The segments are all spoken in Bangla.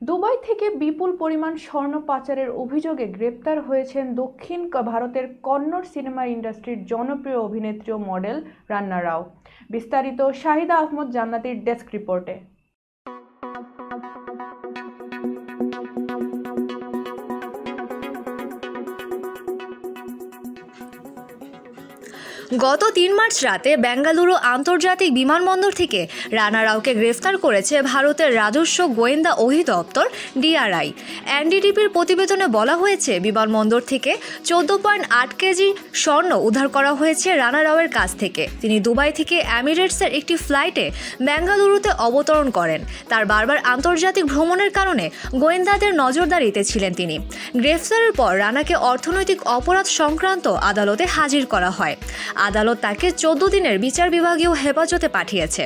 দুবাই থেকে বিপুল পরিমাণ স্বর্ণ পাচারের অভিযোগে গ্রেপ্তার হয়েছেন দক্ষিণ ভারতের কন্নড় সিনেমা ইন্ডাস্ট্রির জনপ্রিয় অভিনেত্রী ও মডেল রান্না রাও। বিস্তারিত শাহিদা আহমদ জান্নাতীর ডেস্ক রিপোর্টে। গত ৩ মার্চ রাতে বেঙ্গালুরু আন্তর্জাতিক বিমানবন্দর থেকে রানা রাওকে গ্রেফতার করেছে ভারতের রাজস্ব গোয়েন্দা অধিদপ্তর ডিআরআই। এনডিটিভির প্রতিবেদনে বলা হয়েছে, বিমানবন্দর থেকে 14.8 কেজি স্বর্ণ উদ্ধার করা হয়েছে রানা রাওয়ের কাছ থেকে। তিনি দুবাই থেকে এমিরেটসের একটি ফ্লাইটে বেঙ্গালুরুতে অবতরণ করেন। তার বারবার আন্তর্জাতিক ভ্রমণের কারণে গোয়েন্দাদের নজরদারিতে ছিলেন তিনি। গ্রেফতারের পর রানাকে অর্থনৈতিক অপরাধ সংক্রান্ত আদালতে হাজির করা হয়। আদালত তাকে 14 দিনের বিচার বিভাগীয় হেফাজতে পাঠিয়েছে।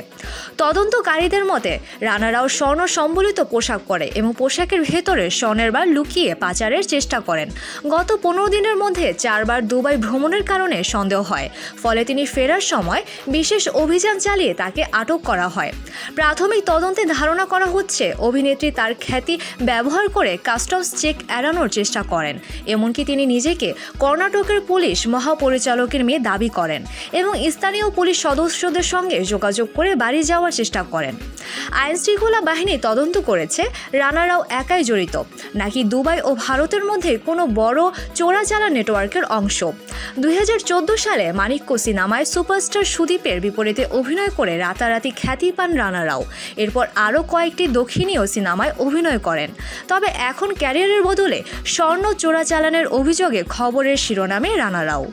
তদন্তকারীদের মতে, রানা রাও স্বর্ণ সম্বলিত পোশাক পরে এবং পোশাকের ভেতরে স্বর্ণের বার লুকিয়ে পাচারের চেষ্টা করেন। গত 15 দিনের মধ্যে 4 বার দুবাই ভ্রমণের কারণে সন্দেহ হয়, ফলে তিনি ফেরার সময় বিশেষ অভিযান চালিয়ে তাকে আটক করা হয়। প্রাথমিক তদন্তে ধারণা করা হচ্ছে, অভিনেত্রী তার খ্যাতি ব্যবহার করে কাস্টমস চেক এড়ানোর চেষ্টা করেন। এমনকি তিনি নিজেকে কর্ণাটকের পুলিশ মহাপরিচালকের মেয়ে দাবি করেন এবং স্থানীয় পুলিশ সদস্যদের সঙ্গে যোগাযোগ করে বাড়ি যাওয়ার চেষ্টা করেন। আইনশৃঙ্খলা বাহিনী তদন্ত করেছে রানা রাও একাই জড়িত নাকি দুবাই ও ভারতের মধ্যে কোনো বড় চোরাচালা নেটওয়ার্কের অংশ। 2014 সালে মানিক্য সিনেমায় সুপারস্টার সুদীপের বিপরীতে অভিনয় করে রাতারাতি খ্যাতি পান রানা রাও। এরপর আরও কয়েকটি দক্ষিণীয় সিনেমায় অভিনয় করেন। তবে এখন ক্যারিয়ারের বদলে স্বর্ণ চোরাচালানের অভিযোগে খবরের শিরোনামে রানা রাও।